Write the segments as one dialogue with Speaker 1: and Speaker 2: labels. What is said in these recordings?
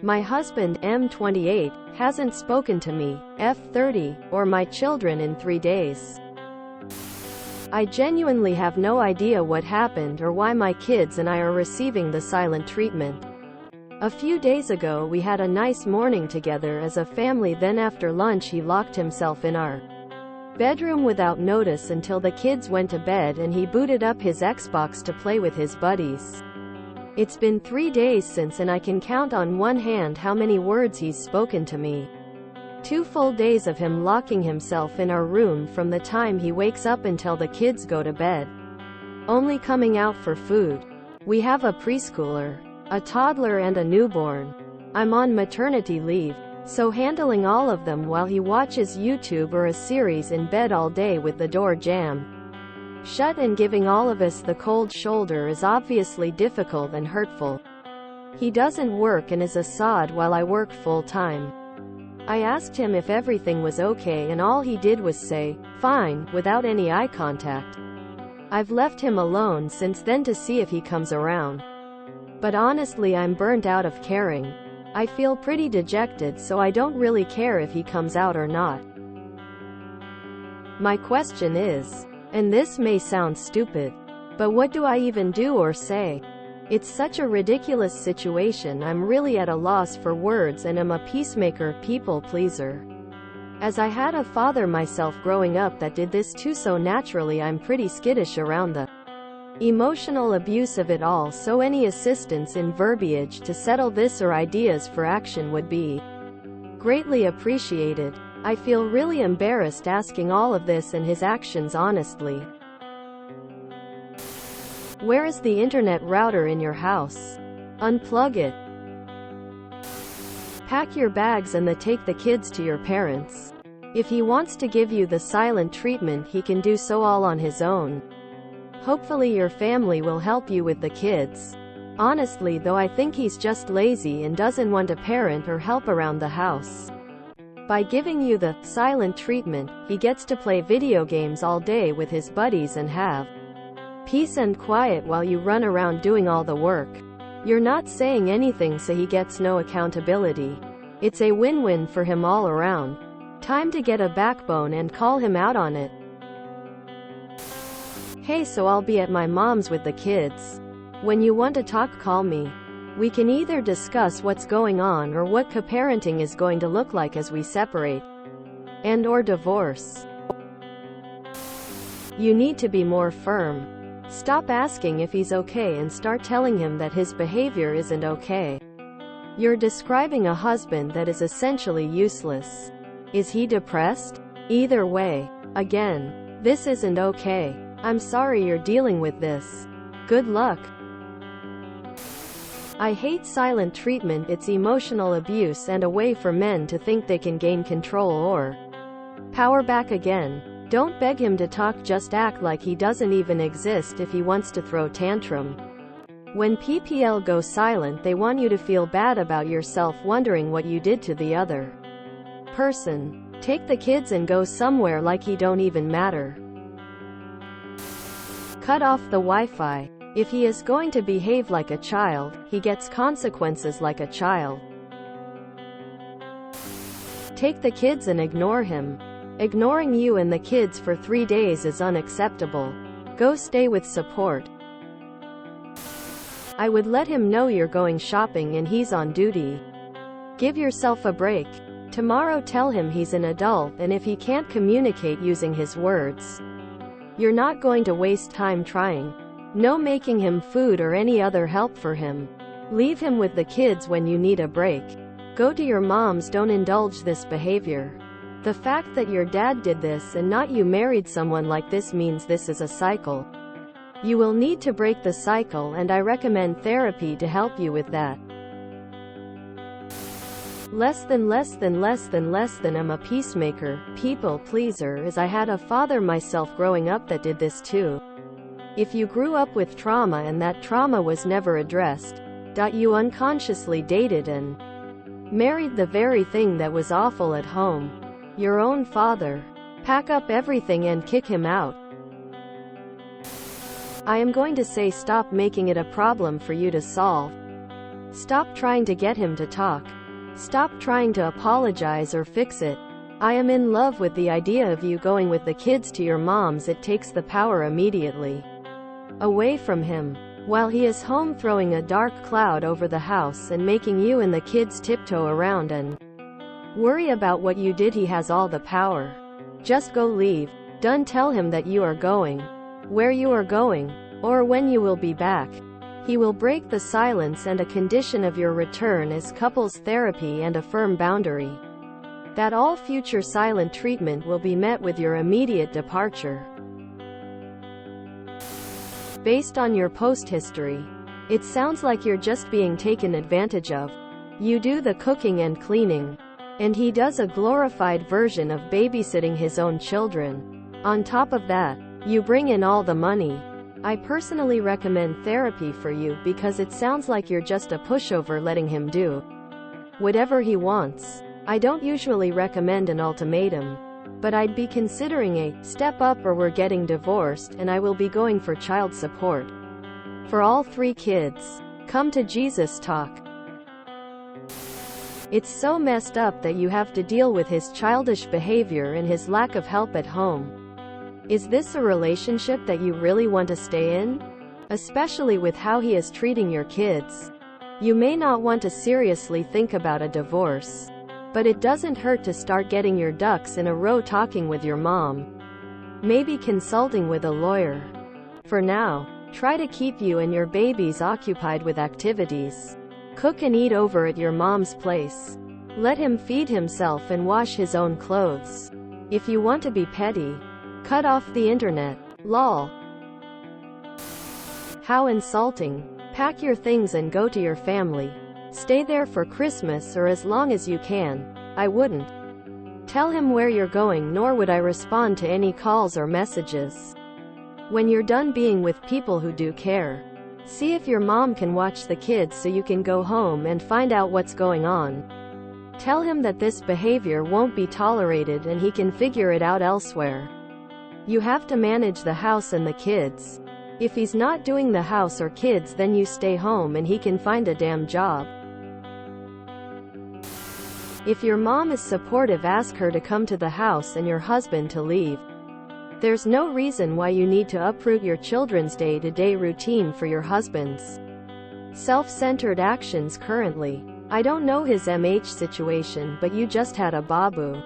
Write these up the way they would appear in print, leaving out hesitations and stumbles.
Speaker 1: My husband, M28, hasn't spoken to me, F30, or my children in 3 days. I genuinely have no idea what happened or why my kids and I are receiving the silent treatment. A few days ago we had a nice morning together as a family, then after lunch he locked himself in our bedroom without notice until the kids went to bed and he booted up his Xbox to play with his buddies. It's been 3 days since, and I can count on one hand how many words he's spoken to me. 2 full days of him locking himself in our room from the time he wakes up until the kids go to bed. Only coming out for food. We have a preschooler, a toddler and a newborn. I'm on maternity leave, so handling all of them while he watches YouTube or a series in bed all day with the door jammed shut and giving all of us the cold shoulder is obviously difficult and hurtful. He doesn't work and is a sod while I work full-time. I asked him if everything was okay and all he did was say, "Fine," without any eye contact. I've left him alone since then to see if he comes around. But honestly, I'm burnt out of caring. I feel pretty dejected, so I don't really care if he comes out or not. My question is, and this may sound stupid, but what do I even do or say? It's such a ridiculous situation. I'm really at a loss for words and am a peacemaker, people pleaser. As I had a father myself growing up that did this too, so naturally I'm pretty skittish around the emotional abuse of it all, so any assistance in verbiage to settle this or ideas for action would be greatly appreciated. I feel really embarrassed asking all of this and his actions honestly. Where is the internet router in your house? Unplug it. Pack your bags and take the kids to your parents. If he wants to give you the silent treatment, he can do so all on his own. Hopefully your family will help you with the kids. Honestly though, I think he's just lazy and doesn't want a parent or help around the house. By giving you the silent treatment, he gets to play video games all day with his buddies and have peace and quiet while you run around doing all the work. You're not saying anything, so he gets no accountability. It's a win-win for him all around. Time to get a backbone and call him out on it. Hey, so I'll be at my mom's with the kids. When you want to talk, call me. We can either discuss what's going on or what co-parenting is going to look like as we separate and/or divorce. You need to be more firm. Stop asking if he's okay and start telling him that his behavior isn't okay. You're describing a husband that is essentially useless. Is he depressed? Either way, again, this isn't okay. I'm sorry you're dealing with this. Good luck. I hate silent treatment. It's emotional abuse and a way for men to think they can gain control or power back again. Don't beg him to talk, just act like he doesn't even exist if he wants to throw tantrum. When PPL goes silent, they want you to feel bad about yourself, wondering what you did to the other person. Take the kids and go somewhere like he don't even matter. Cut off the Wi-Fi. If he is going to behave like a child, he gets consequences like a child. Take the kids and ignore him. Ignoring you and the kids for 3 days is unacceptable. Go stay with support. I would let him know you're going shopping and he's on duty. Give yourself a break. Tomorrow tell him he's an adult, and if he can't communicate using his words, you're not going to waste time trying. No making him food or any other help for him. Leave him with the kids when you need a break. Go to your mom's. Don't indulge this behavior. The fact that your dad did this and not you married someone like this means this is a cycle. You will need to break the cycle, and I recommend therapy to help you with that. Less than I'm a peacemaker, people pleaser, as I had a father myself growing up that did this too. If you grew up with trauma and that trauma was never addressed, you unconsciously dated and married the very thing that was awful at home. Your own father. Pack up everything and kick him out. I am going to say, stop making it a problem for you to solve. Stop trying to get him to talk. Stop trying to apologize or fix it. I am in love with the idea of you going with the kids to your mom's. It takes the power immediately away from him. While he is home throwing a dark cloud over the house and making you and the kids tiptoe around and worry about what you did, he has all the power. Just go leave. Done. Tell him that you are going, where you are going, or when you will be back. He will break the silence, and a condition of your return is couples therapy and a firm boundary that all future silent treatment will be met with your immediate departure. Based on your post history, it sounds like you're just being taken advantage of. You do the cooking and cleaning, and he does a glorified version of babysitting his own children. On top of that, you bring in all the money. I personally recommend therapy for you because it sounds like you're just a pushover letting him do whatever he wants. I don't usually recommend an ultimatum, but I'd be considering a step up or we're getting divorced and I will be going for child support for all 3 kids. Come to Jesus talk. It's so messed up that you have to deal with his childish behavior and his lack of help at home. Is this a relationship that you really want to stay in? Especially with how he is treating your kids. You may not want to seriously think about a divorce, but it doesn't hurt to start getting your ducks in a row, talking with your mom, maybe consulting with a lawyer. For now, try to keep you and your babies occupied with activities. Cook and eat over at your mom's place. Let him feed himself and wash his own clothes. If you want to be petty, cut off the internet. Lol. How insulting. Pack your things and go to your family. Stay there for Christmas or as long as you can. I wouldn't tell him where you're going, nor would I respond to any calls or messages. When you're done being with people who do care, see if your mom can watch the kids so you can go home and find out what's going on. Tell him that this behavior won't be tolerated and he can figure it out elsewhere. You have to manage the house and the kids. If he's not doing the house or kids, then you stay home and he can find a damn job. If your mom is supportive, ask her to come to the house and your husband to leave. There's no reason why you need to uproot your children's day-to-day routine for your husband's self-centered actions currently. I don't know his MH situation, but you just had a babu.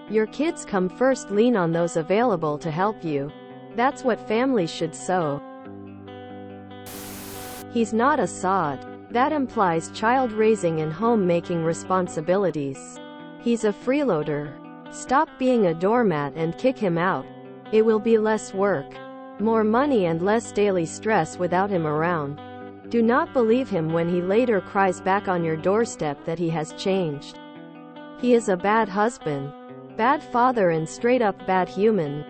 Speaker 1: Your kids come first. Lean on those available to help you. That's what families should sow. He's not a sod. That implies child raising and homemaking responsibilities. He's a freeloader. Stop being a doormat and kick him out. It will be less work, more money and less daily stress without him around. Do not believe him when he later cries back on your doorstep that he has changed. He is a bad husband, bad father and straight up bad human.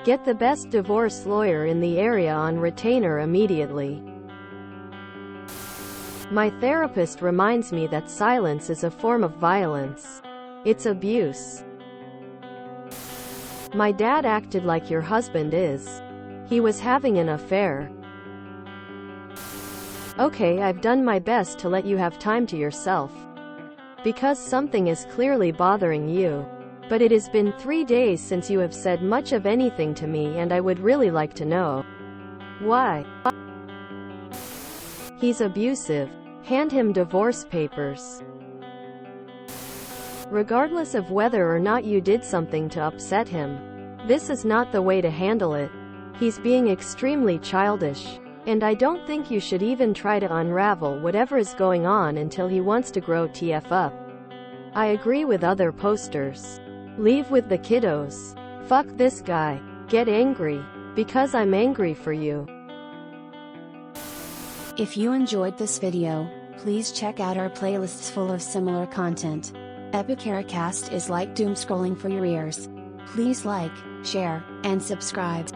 Speaker 1: Get the best divorce lawyer in the area on retainer immediately. My therapist reminds me that silence is a form of violence. It's abuse. My dad acted like your husband is. He was having an affair. Okay, I've done my best to let you have time to yourself, because something is clearly bothering you. But it has been 3 days since you have said much of anything to me, and I would really like to know why. He's abusive. Hand him divorce papers. Regardless of whether or not you did something to upset him, this is not the way to handle it. He's being extremely childish, and I don't think you should even try to unravel whatever is going on until he wants to grow TF up. I agree with other posters. Leave with the kiddos. Fuck this guy. Get angry. Because I'm angry for you.
Speaker 2: If you enjoyed this video, please check out our playlists full of similar content. Epicaricast is like doom scrolling for your ears. Please like, share, and subscribe.